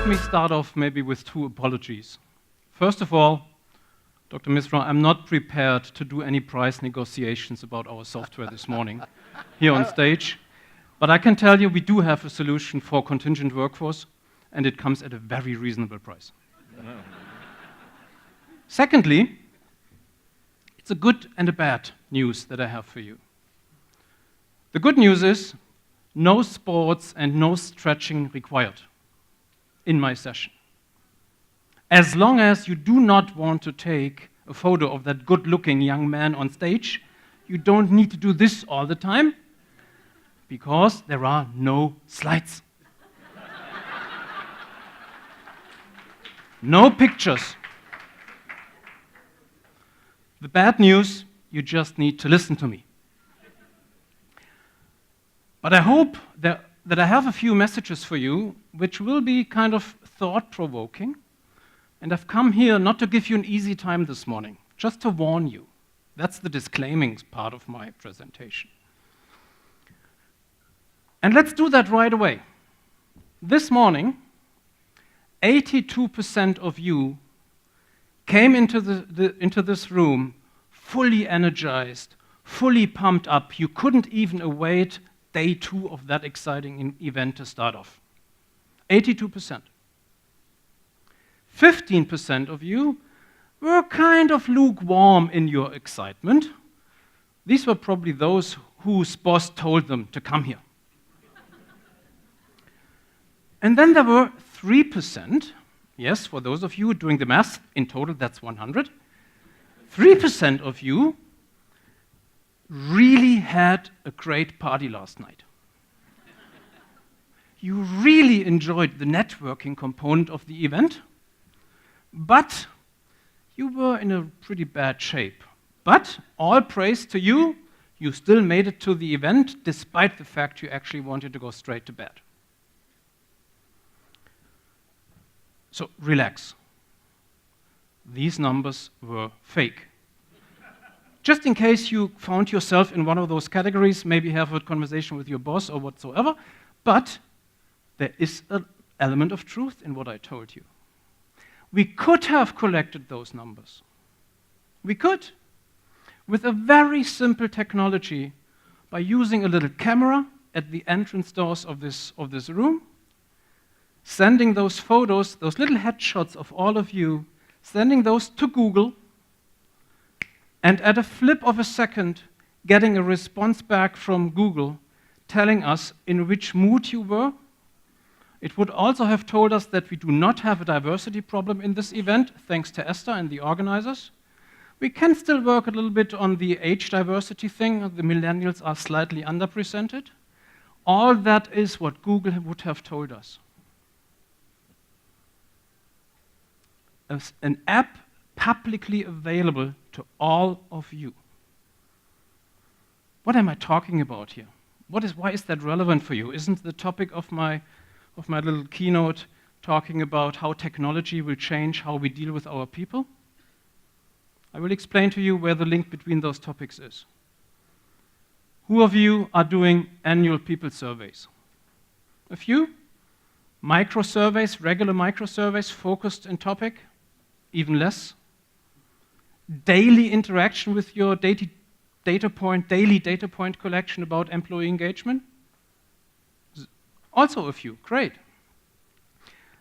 Let me start off maybe with two apologies. First of all, Dr. Misra, I'm not prepared to do any price negotiations about our software this morning here on stage. But I can tell you we do have a solution for contingent workforce, and it comes at a very reasonable price. Secondly, it's a good and a bad news that I have for you. The good news is no sports and no stretching required in my session. As long as you do not want to take a photo of that good-looking young man on stage, you don't need to do this all the time, because there are no slides. No pictures. The bad news, you just need to listen to me. But I hope that I have a few messages for you which will be kind of thought-provoking. And I've come here not to give you an easy time this morning, just to warn you. That's the disclaiming part of my presentation. And let's do that right away. This morning, 82% of you came into this room fully energized, fully pumped up. You couldn't even await day 2 of that exciting event to start off. 82%. 15% of you were kind of lukewarm in your excitement. These were probably those whose boss told them to come here. And then there were 3%, yes, for those of you doing the math, in total that's 100, 3% of you really had a great party last night. You really enjoyed the networking component of the event, but you were in a pretty bad shape. But all praise to you, you still made it to the event despite the fact you actually wanted to go straight to bed. So relax. These numbers were fake. Just in case you found yourself in one of those categories, maybe have a conversation with your boss or whatsoever, but there is an element of truth in what I told you. We could have collected those numbers. We could, with a very simple technology, by using a little camera at the entrance doors of this room, sending those photos, those little headshots of all of you, sending those to Google, and at a flip of a second, getting a response back from Google telling us in which mood you were. It would also have told us that we do not have a diversity problem in this event, thanks to Esther and the organizers. We can still work a little bit on the age diversity thing. The millennials are slightly underrepresented. All that is what Google would have told us. As an app publicly available to all of you. What am I talking about here? Why is that relevant for you? Isn't the topic of my little keynote talking about how technology will change how we deal with our people? I will explain to you where the link between those topics is. Who of you are doing annual people surveys? A few? Micro-surveys, regular micro-surveys focused in topic? Even less? Daily interaction with your daily data point collection about employee engagement? Also a few, great.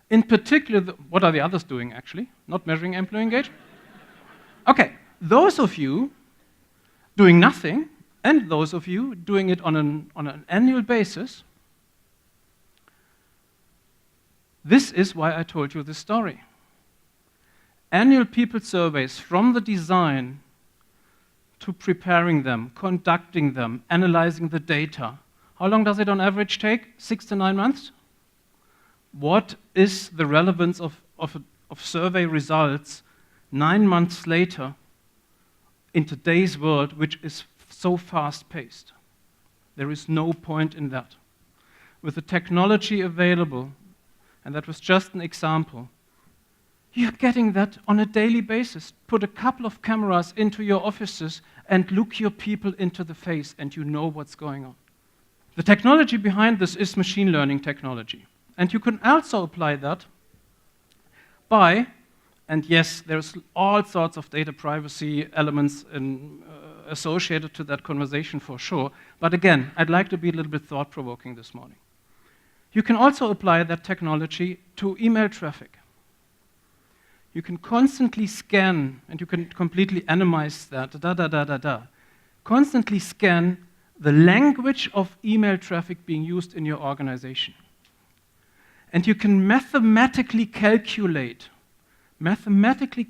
In particular, what are the others doing actually? Not measuring employee engagement? Okay, those of you doing nothing, and those of you doing it on an annual basis, this is why I told you this story. Annual people surveys, from the design to preparing them, conducting them, analyzing the data. How long does it on average take? 6 to 9 months? What is the relevance of survey results 9 months later in today's world, which is so fast-paced? There is no point in that. With the technology available, and that was just an example, you're getting that on a daily basis. Put a couple of cameras into your offices and look your people into the face, and you know what's going on. The technology behind this is machine learning technology. And you can also apply that by, and yes, there's all sorts of data privacy elements associated to that conversation for sure, but again, I'd like to be a little bit thought-provoking this morning. You can also apply that technology to email traffic. You can constantly scan, and you can completely anonymize that, constantly scan the language of email traffic being used in your organization. And you can mathematically calculate the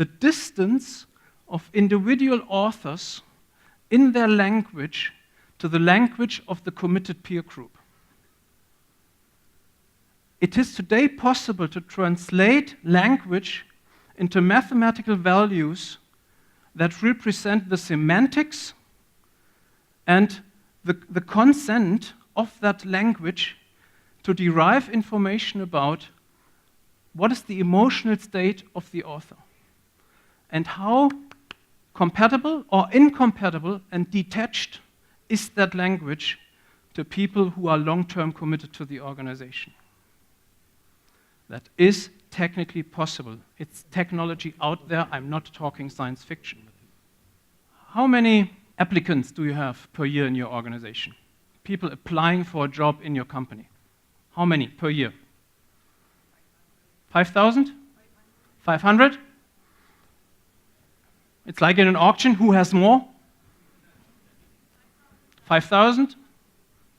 distance of individual authors in their language to the language of the committed peer group. It is today possible to translate language into mathematical values that represent the semantics and the consent of that language to derive information about what is the emotional state of the author and how compatible or incompatible and detached is that language to people who are long-term committed to the organization. That is technically possible. It's technology out there. I'm not talking science fiction. How many applicants do you have per year in your organization? People applying for a job in your company. How many per year? 5,000? 500? It's like in an auction. Who has more? 5,000?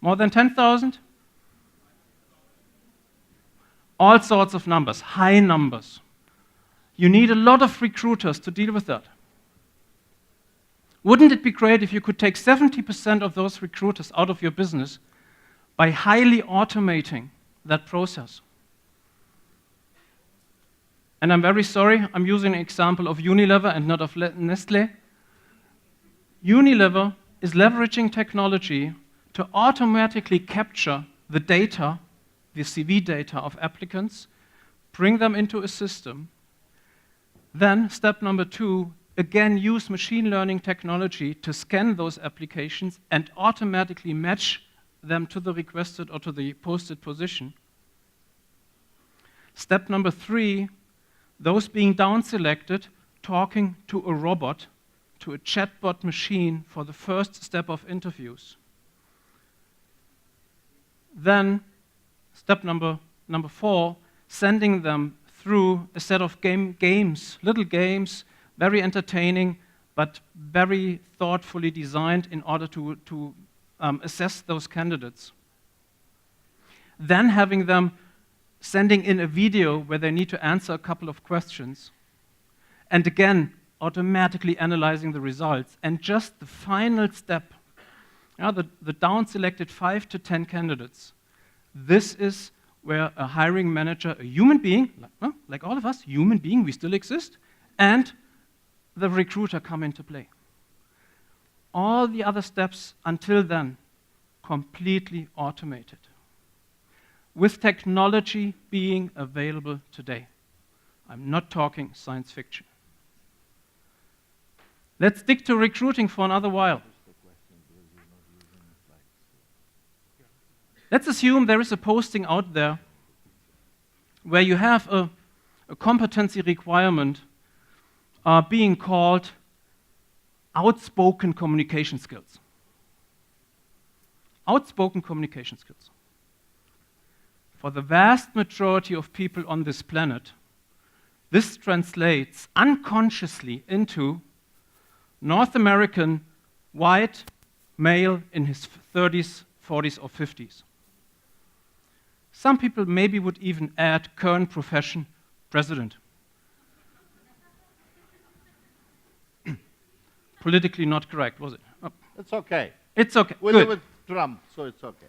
More than 10,000? All sorts of numbers, high numbers. You need a lot of recruiters to deal with that. Wouldn't it be great if you could take 70% of those recruiters out of your business by highly automating that process? And I'm very sorry, I'm using an example of Unilever and not of Nestle. Unilever is leveraging technology to automatically capture the data, the CV data of applicants, bring them into a system. Then, step number 2, again use machine learning technology to scan those applications and automatically match them to the requested or to the posted position. Step number 3, those being down-selected, talking to a robot, to a chatbot machine for the first step of interviews. Then, step number 4, sending them through a set of games, little games, very entertaining, but very thoughtfully designed in order to assess those candidates. Then having them sending in a video where they need to answer a couple of questions. And again, automatically analyzing the results. And just the final step, the down-selected 5 to 10 candidates. This is where a hiring manager, a human being, like all of us, human being, we still exist, and the recruiter come into play. All the other steps until then, completely automated. With technology being available today. I'm not talking science fiction. Let's stick to recruiting for another while. Let's assume there is a posting out there where you have a competency requirement being called outspoken communication skills. Outspoken communication skills. For the vast majority of people on this planet, this translates unconsciously into North American, white, male in his 30s, 40s, or 50s. Some people maybe would even add current profession, president. Politically not correct, was it? Oh. It's okay. It's okay. We Good. live with Trump, so it's okay.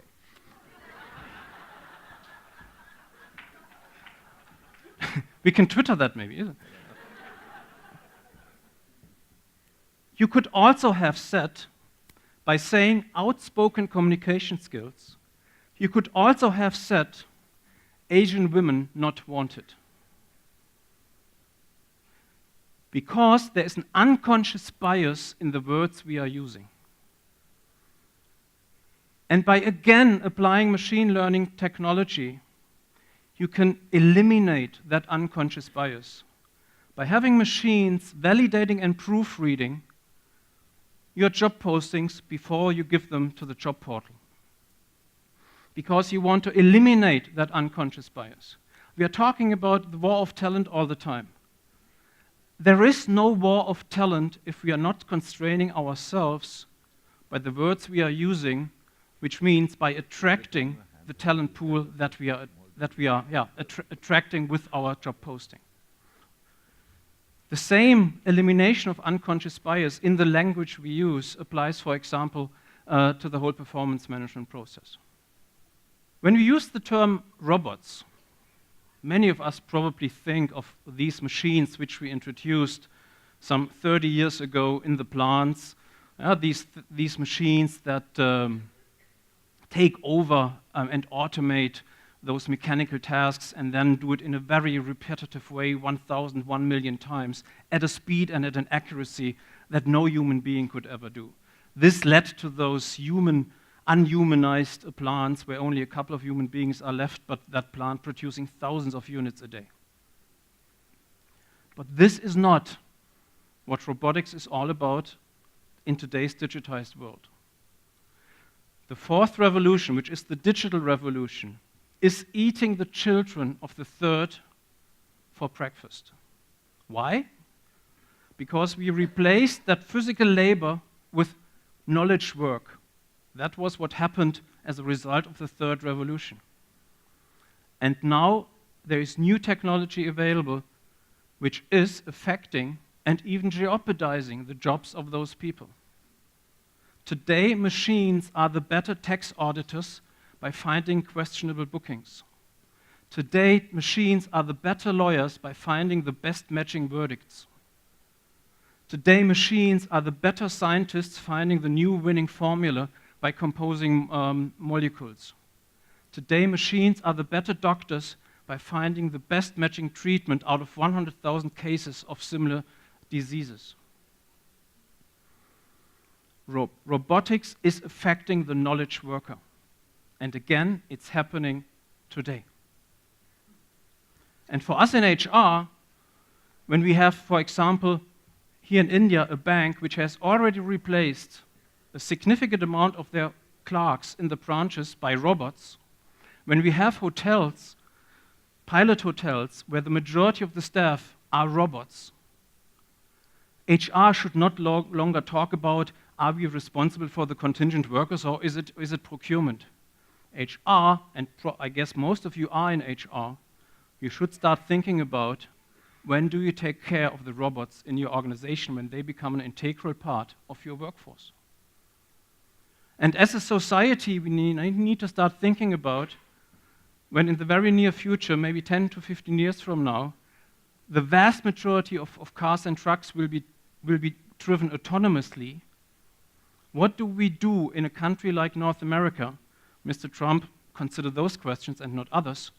We can Twitter that maybe, isn't it? You could also have said, by saying outspoken communication skills, you could also have said Asian women not wanted. Because there is an unconscious bias in the words we are using. And by again applying machine learning technology, you can eliminate that unconscious bias by having machines validating and proofreading your job postings before you give them to the job portal. Because you want to eliminate that unconscious bias. We are talking about the war of talent all the time. There is no war of talent if we are not constraining ourselves by the words we are using, which means by attracting the talent pool that we are attracting with our job posting. The same elimination of unconscious bias in the language we use applies, for example, to the whole performance management process. When we use the term robots, many of us probably think of these machines which we introduced some 30 years ago in the plants, these machines that take over and automate those mechanical tasks and then do it in a very repetitive way 1,001 million times at a speed and at an accuracy that no human being could ever do. This led to those unhumanized plants where only a couple of human beings are left, but that plant producing thousands of units a day. But this is not what robotics is all about in today's digitized world. The fourth revolution, which is the digital revolution, is eating the children of the third for breakfast. Why? Because we replaced that physical labor with knowledge work. That was what happened as a result of the third revolution. And now there is new technology available which is affecting and even jeopardizing the jobs of those people. Today, machines are the better tax auditors by finding questionable bookings. Today, machines are the better lawyers by finding the best matching verdicts. Today, machines are the better scientists finding the new winning formula by composing molecules. Today, machines are the better doctors by finding the best matching treatment out of 100,000 cases of similar diseases. Robotics is affecting the knowledge worker. And again, it's happening today. And for us in HR, when we have, for example, here in India, a bank which has already replaced a significant amount of their clerks in the branches by robots, when we have hotels, pilot hotels, where the majority of the staff are robots, HR should not longer talk about, are we responsible for the contingent workers or is it procurement? HR, and I guess most of you are in HR, you should start thinking about when do you take care of the robots in your organization when they become an integral part of your workforce. And as a society, we need to start thinking about when in the very near future, maybe 10 to 15 years from now, the vast majority of cars and trucks will be driven autonomously. What do we do in a country like North America? Mr. Trump, consider those questions and not others.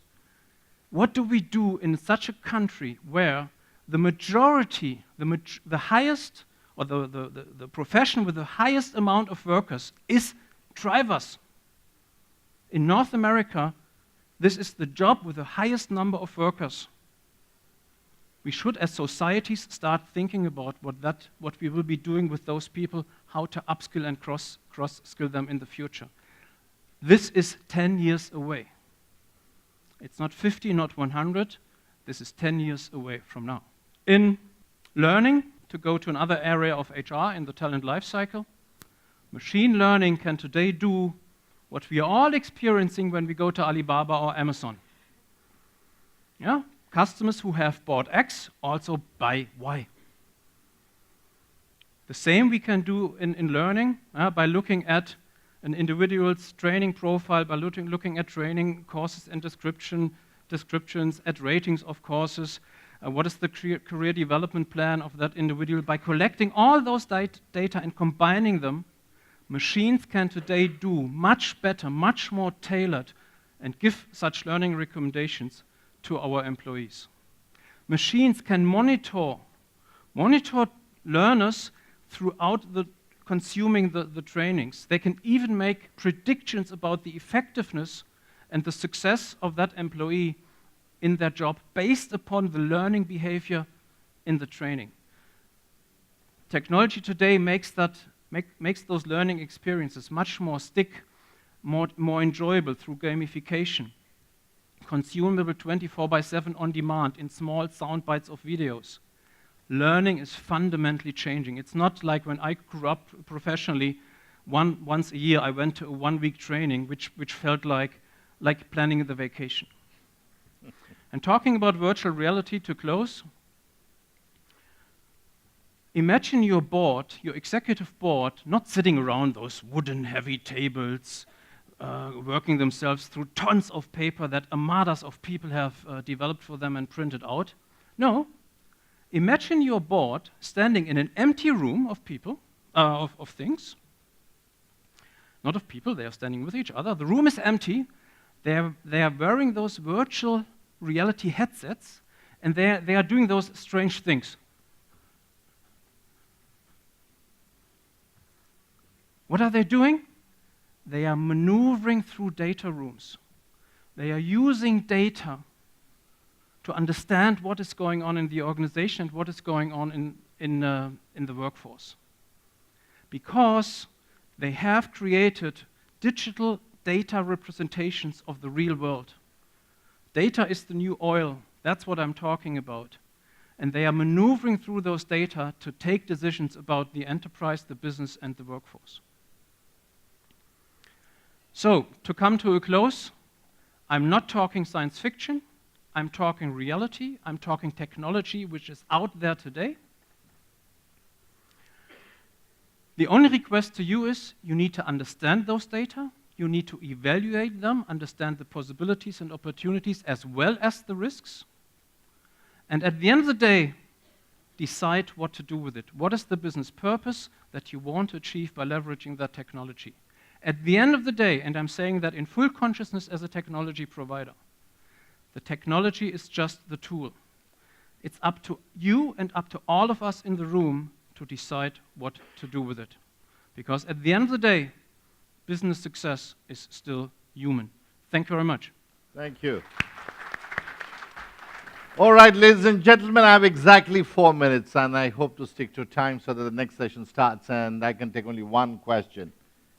What do we do in such a country where the majority, the highest, or the profession with the highest amount of workers is drivers? In North America, this is the job with the highest number of workers. We should, as societies, start thinking about what we will be doing with those people, how to upskill and cross-skill them in the future. This is 10 years away. It's not 50, not 100. This is 10 years away from now. In learning, to go to another area of HR in the talent lifecycle, machine learning can today do what we are all experiencing when we go to Alibaba or Amazon. Yeah? Customers who have bought X also buy Y. The same we can do in learning by looking at an individual's training profile, by looking at training courses and descriptions, at ratings of courses, what is the career development plan of that individual. By collecting all those data and combining them, machines can today do much better, much more tailored, and give such learning recommendations to our employees. Machines can monitor learners throughout consuming the trainings. They can even make predictions about the effectiveness and the success of that employee in their job based upon the learning behavior in the training. Technology today makes those learning experiences much more more enjoyable through gamification, consumable 24/7 on demand in small sound bites of videos. Learning is fundamentally changing. It's not like when I grew up professionally, once a year I went to a 1-week training, which felt like planning the vacation. And talking about virtual reality to close, imagine your board, your executive board, not sitting around those wooden heavy tables, working themselves through tons of paper that armadas of people have developed for them and printed out. No, imagine your board standing in an empty room of people, of things. Not of people, they are standing with each other. The room is empty. They are wearing those virtual reality headsets, and they are doing those strange things. What are they doing? They are maneuvering through data rooms. They are using data to understand what is going on in the organization and what is going on in the workforce. Because they have created digital data representations of the real world. Data is the new oil. That's what I'm talking about. And they are maneuvering through those data to take decisions about the enterprise, the business, and the workforce. So, to come to a close, I'm not talking science fiction. I'm talking reality. I'm talking technology which is out there today. The only request to you is you need to understand those data. You need to evaluate them, understand the possibilities and opportunities as well as the risks. And at the end of the day, decide what to do with it. What is the business purpose that you want to achieve by leveraging that technology? At the end of the day, and I'm saying that in full consciousness as a technology provider, the technology is just the tool. It's up to you and up to all of us in the room to decide what to do with it. Because at the end of the day, business success is still human. Thank you very much. Thank you. All right, ladies and gentlemen, I have exactly 4 minutes, and I hope to stick to time so that the next session starts, and I can take only one question.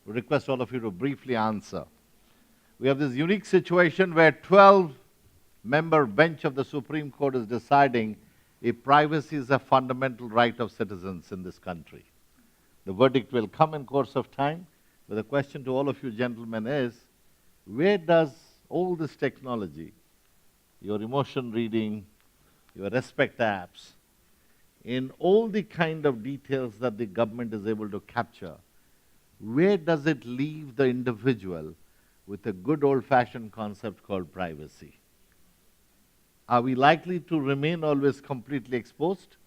We request all of you to briefly answer. We have this unique situation where 12-member bench of the Supreme Court is deciding if privacy is a fundamental right of citizens in this country. The verdict will come in course of time, but the question to all of you gentlemen is, where does all this technology, your emotion reading, your respect apps, in all the kind of details that the government is able to capture, where does it leave the individual with a good old-fashioned concept called privacy? Are we likely to remain always completely exposed?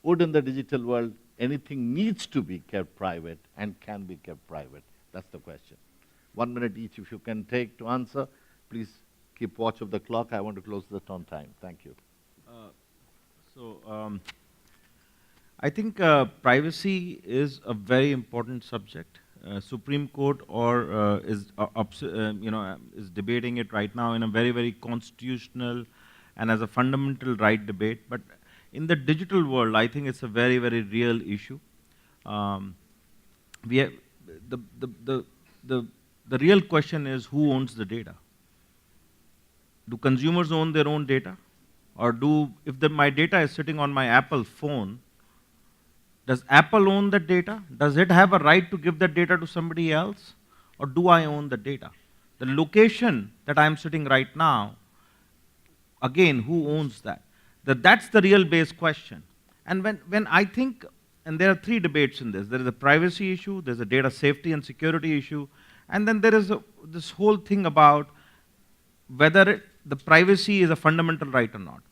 Would in the digital world anything needs to be kept private and can be kept private? That's the question. 1 minute each if you can take to answer. Please keep watch of the clock. I want to close that on time. Thank you. I think privacy is a very important subject. Supreme Court is debating it right now in a very, very constitutional and as a fundamental right debate. But in the digital world, I think it's a very, very real issue. The real question is who owns the data? Do consumers own their own data? Or if my data is sitting on my Apple phone, does Apple own the data? Does it have a right to give that data to somebody else? Or do I own the data? The location that I'm sitting right now, again, who owns that? That's the real base question. And when I think, and there are 3 debates in this. There is a privacy issue, there's a data safety and security issue, and then there is this whole thing about whether the privacy is a fundamental right or not.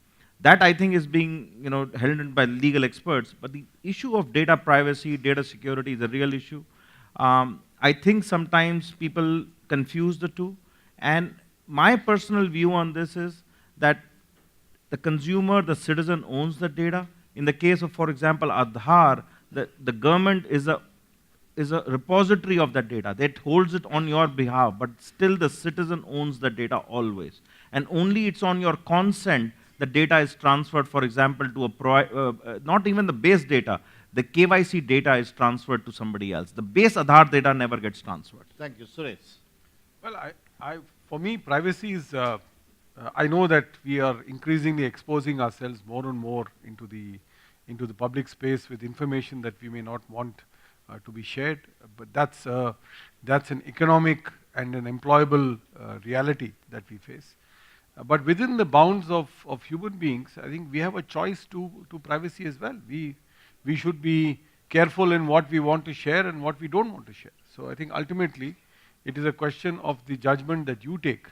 That I think is being held by legal experts, but the issue of data privacy, data security is a real issue. I think sometimes people confuse the two, and my personal view on this is that the consumer, the citizen owns the data. In the case of, for example, Aadhaar, the government is a repository of that data. That holds it on your behalf, but still the citizen owns the data always. and only it's on your consent the data is transferred, for example, to not even the base data, the KYC data is transferred to somebody else. The base Aadhaar data never gets transferred. Thank you. Suresh. Well, for me, privacy is, I know that we are increasingly exposing ourselves more and more into the public space with information that we may not want to be shared, but that's an economic and an employable reality that we face. But within the bounds of human beings, I think we have a choice to privacy as well. We should be careful in what we want to share and what we don't want to share. So I think ultimately, it is a question of the judgment that you take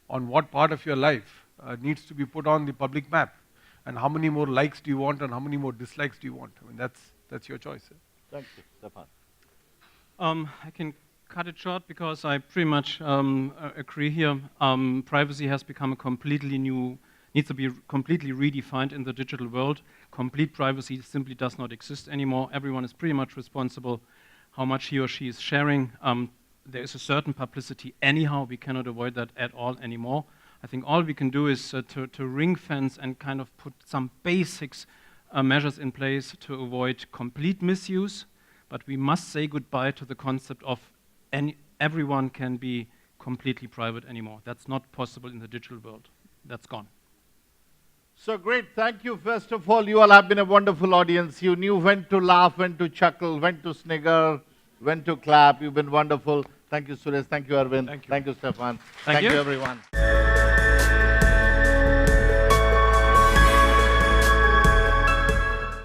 on what part of your life needs to be put on the public map, and how many more likes do you want and how many more dislikes do you want. I mean, that's your choice. Thank you. Stephan. I can cut it short because I pretty much agree here. Privacy has become needs to be completely redefined in the digital world. Complete privacy simply does not exist anymore. Everyone is pretty much responsible how much he or she is sharing. There is a certain publicity anyhow. We cannot avoid that at all anymore. I think all we can do is to ring fence and kind of put some basics measures in place to avoid complete misuse, but we must say goodbye to the concept of everyone can be completely private anymore. That's not possible in the digital world. That's gone. So great. Thank you. First of all, you all have been a wonderful audience. You knew when to laugh, when to chuckle, when to snigger, when to clap. You've been wonderful. Thank you, Suresh. Thank you, Arvind. Thank you. Thank you, Stephan. Thank you. Everyone.